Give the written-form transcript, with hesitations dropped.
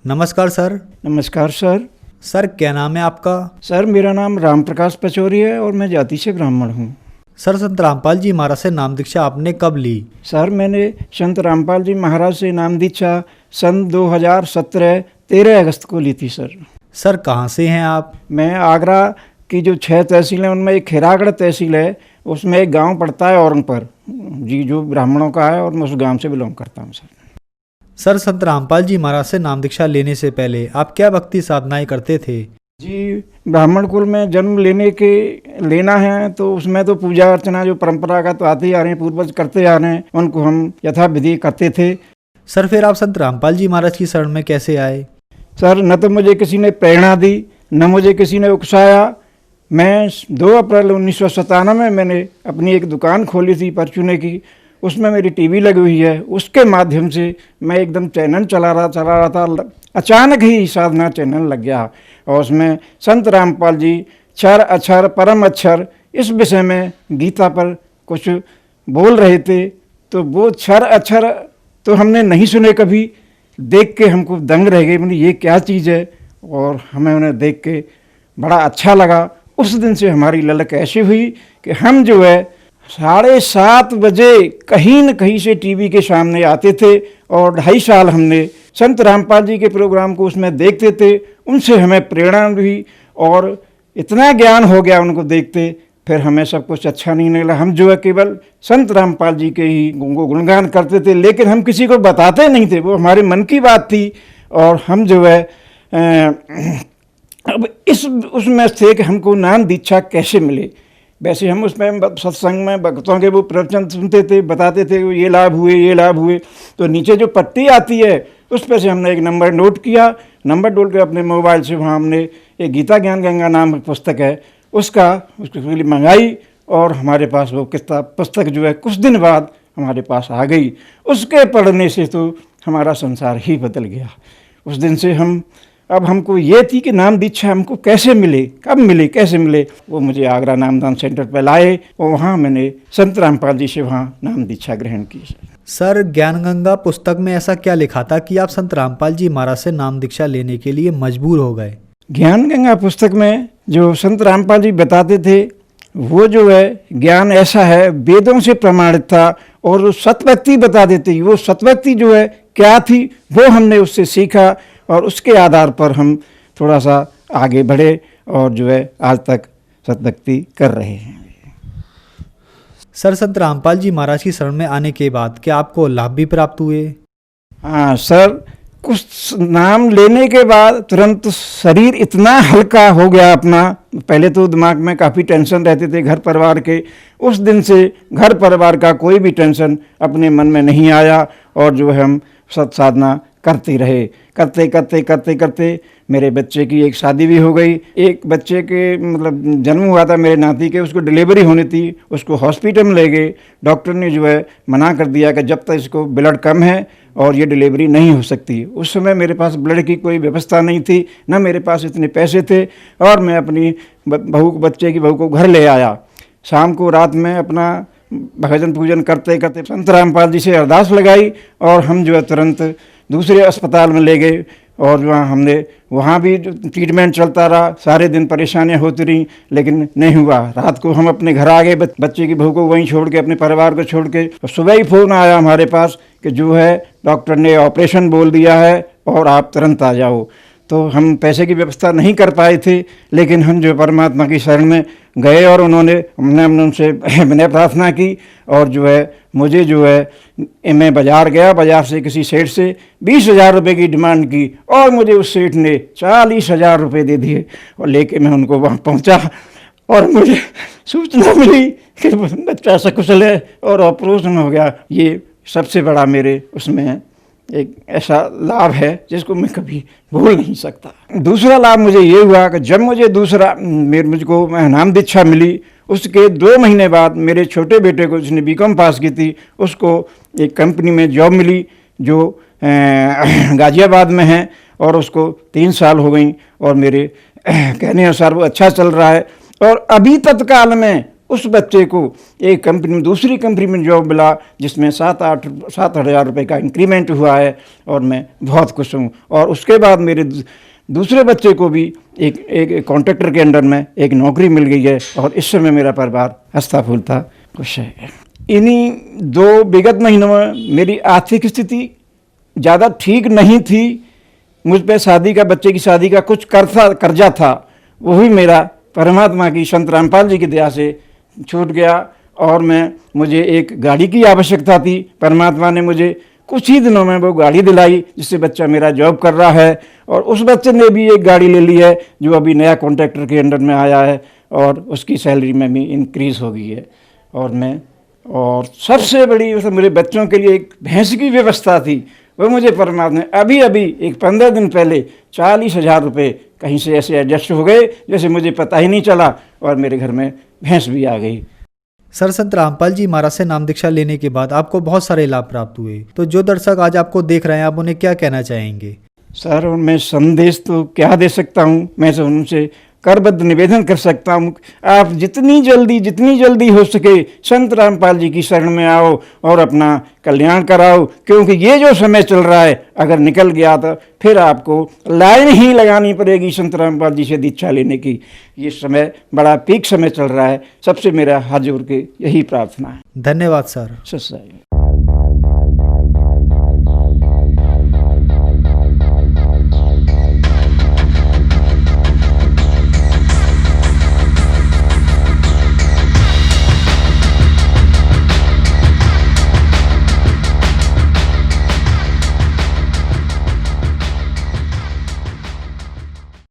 नमस्कार सर। नमस्कार sir. Sir क्या नाम है आपका? सर मेरा नाम राम प्रकाश पचौरी है और मैं जाति से ब्राह्मण हूँ। सर संत रामपाल जी महाराज से नाम दीक्षा आपने कब ली? सर मैंने संत रामपाल जी महाराज से नाम दीक्षा सन 2017 13 अगस्त को ली थी सर। सर कहाँ से हैं आप? मैं आगरा की जो 6 तहसील हैं उनमें एक खैरागढ़ तहसील है, उसमें एक गांव पड़ता है औरंगपुर जी, जो ब्राह्मणों का है, और मैं उस गांव से बिलोंग करता हूं सर। सर संत रामपाल जी महाराज से नाम दीक्षा लेने से पहले आप क्या भक्ति साधनाएं करते थे? जी, ब्राह्मण कुल में जन्म लेना है तो उसमें तो पूजा अर्चना जो परंपरागत तो आते ही आ रहे हैं, पूर्वज करते आ रहे हैं, उनको हम यथाविधि करते थे। सर फिर आप संत रामपाल जी महाराज की शरण में कैसे आए? सर न तो मुझे किसी ने प्रेरणा दी, न मुझे किसी ने उकसाया। मैं 2 अप्रैल 1997 में मैंने अपनी एक दुकान खोली थी परचूने की, उसमें मेरी टीवी लगी हुई है, उसके माध्यम से मैं एकदम चैनल चला रहा था। अचानक ही साधना चैनल लग गया और उसमें संत रामपाल जी क्षर अक्षर परम अक्षर इस विषय में गीता पर कुछ बोल रहे थे। तो वो क्षर अक्षर तो हमने नहीं सुने कभी, देख के हमको दंग रह गए, मतलब ये क्या चीज़ है, और हमें उन्हें देख के बड़ा अच्छा लगा। उस दिन से हमारी ललक ऐसी हुई कि हम जो है 7:30 बजे कहीं न कहीं से टीवी के सामने आते थे और 2.5 साल हमने संत रामपाल जी के प्रोग्राम को उसमें देखते थे। उनसे हमें प्रेरणा हुई और इतना ज्ञान हो गया उनको देखते, फिर हमें सब कुछ अच्छा नहीं लगा। हम जो है केवल संत रामपाल जी के ही गुणगान करते थे, लेकिन हम किसी को बताते नहीं थे, वो हमारे मन की बात थी। और हम जो है अब उसमें थे कि हमको नाम दीक्षा कैसे मिले। वैसे हम उसमें सत्संग में भक्तों के वो प्रवचन सुनते थे, बताते थे ये लाभ हुए, तो नीचे जो पट्टी आती है उस पर से हमने एक नंबर नोट किया। नंबर डोल के अपने मोबाइल से वहाँ हमने एक गीता ज्ञान गंगा नाम पुस्तक है उसकी मंगाई और हमारे पास वो पुस्तक जो है कुछ दिन बाद हमारे पास आ गई। उसके पढ़ने से तो हमारा संसार ही बदल गया। उस दिन से अब हमको ये थी कि नाम दीक्षा हमको कैसे मिले, कब मिले, कैसे मिले। वो मुझे आगरा नामदान सेंटर पर लाए और वहाँ मैंने संत रामपाल जी से वहाँ नाम दीक्षा ग्रहण की। सर ज्ञान गंगा पुस्तक में ऐसा क्या लिखा था कि आप संत रामपाल जी महाराज से नाम दीक्षा लेने के लिए मजबूर हो गए? ज्ञान गंगा पुस्तक में जो संत रामपाल जी बताते थे वो जो है ज्ञान ऐसा है, वेदों से प्रमाणित था और सतभक्ति बता देते। वो सतभक्ति जो है क्या थी वो हमने उससे सीखा और उसके आधार पर हम थोड़ा सा आगे बढ़े और जो है आज तक सतभक्ति कर रहे हैं। सर संत रामपाल जी महाराज की शरण में आने के बाद क्या आपको लाभ भी प्राप्त हुए? हाँ सर, कुछ नाम लेने के बाद तुरंत शरीर इतना हल्का हो गया अपना। पहले तो दिमाग में काफ़ी टेंशन रहते थे घर परिवार के, उस दिन से घर परिवार का कोई भी टेंशन अपने मन में नहीं आया और जो है हम सत साधना करते रहे। करते मेरे बच्चे की एक शादी भी हो गई। एक बच्चे के मतलब जन्म हुआ था मेरे नाती के, उसको डिलीवरी होनी थी, उसको हॉस्पिटल में ले गए। डॉक्टर ने जो है मना कर दिया कि जब तक इसको ब्लड कम है और ये डिलीवरी नहीं हो सकती। उस समय मेरे पास ब्लड की कोई व्यवस्था नहीं थी, ना मेरे पास इतने पैसे थे, और मैं अपनी बच्चे की बहू को घर ले आया। शाम को रात में अपना भजन पूजन करते संत रामपाल जी से अरदास लगाई और हम जो है तुरंत दूसरे अस्पताल में ले गए और वहाँ भी ट्रीटमेंट चलता रहा। सारे दिन परेशानियाँ होती रहीं लेकिन नहीं हुआ। रात को हम अपने घर आ गए, बच्चे की बहू को वहीं छोड़ के, अपने परिवार को छोड़ के। सुबह ही फ़ोन आया हमारे पास कि जो है डॉक्टर ने ऑपरेशन बोल दिया है और आप तुरंत आ जाओ। तो हम पैसे की व्यवस्था नहीं कर पाए थे, लेकिन हम जो परमात्मा की शरण में गए और हमने उनसे विनय प्रार्थना की और जो है मुझे जो है मैं बाज़ार गया, बाज़ार से किसी सेठ से 20,000 रुपये की डिमांड की और मुझे उस सेठ ने 40,000 रुपये दे दिए और लेके मैं उनको वहाँ पहुँचा और मुझे सूचना मिली कि बच्चा सकुशल है और ऑपरेशन हो गया। ये सबसे बड़ा मेरे उसमें एक ऐसा लाभ है जिसको मैं कभी भूल नहीं सकता। दूसरा लाभ मुझे ये हुआ कि जब मुझको नाम दीक्षा मिली, उसके 2 महीने बाद मेरे छोटे बेटे को, जिसने बीकॉम पास की थी, उसको एक कंपनी में जॉब मिली जो गाजियाबाद में है और उसको 3 साल हो गई और मेरे कहने अनुसार वो अच्छा चल रहा है। और अभी तत्काल में उस बच्चे को एक कंपनी में, दूसरी कंपनी में जॉब मिला जिसमें 7-8 रुपये का इंक्रीमेंट हुआ है और मैं बहुत खुश हूँ। और उसके बाद मेरे दूसरे बच्चे को भी एक कॉन्ट्रैक्टर के अंडर में एक नौकरी मिल गई है और इस समय मेरा परिवार हंसता फूलता खुश है। इन्हीं 2 विगत महीनों में मेरी आर्थिक स्थिति ज़्यादा ठीक नहीं थी। मुझ पे बच्चे की शादी का कुछ कर्जा था, वो भी मेरा परमात्मा की, संत रामपाल जी की दया से छूट गया। और मुझे एक गाड़ी की आवश्यकता थी, परमात्मा ने मुझे कुछ ही दिनों में वो गाड़ी दिलाई जिससे बच्चा मेरा जॉब कर रहा है। और उस बच्चे ने भी एक गाड़ी ले ली है जो अभी नया कॉन्ट्रैक्टर के अंडर में आया है और उसकी सैलरी में भी इंक्रीज़ हो गई है। और सबसे बड़ी मेरे बच्चों के लिए एक भैंस की व्यवस्था थी, वो मुझे परमात्मा ने अभी एक 15 दिन पहले 40,000 रुपये कहीं से ऐसे एडजस्ट हो गए जैसे मुझे पता ही नहीं चला और मेरे घर में भैंस भी आ गई। सर, संत रामपाल जी महाराज से नाम दीक्षा लेने के बाद आपको बहुत सारे लाभ प्राप्त हुए, तो जो दर्शक आज आपको देख रहे हैं आप उन्हें क्या कहना चाहेंगे? सर, मैं संदेश तो क्या दे सकता हूँ, मैं तो उनसे करबद्ध निवेदन कर सकता हूँ, आप जितनी जल्दी हो सके संत रामपाल जी की शरण में आओ और अपना कल्याण कराओ। क्योंकि ये जो समय चल रहा है अगर निकल गया तो फिर आपको लाइन ही लगानी पड़ेगी संत रामपाल जी से दीक्षा लेने की। ये समय बड़ा पीक समय चल रहा है। सबसे मेरा हाथ जोड़ के यही प्रार्थना है। धन्यवाद सर। सच्चाई।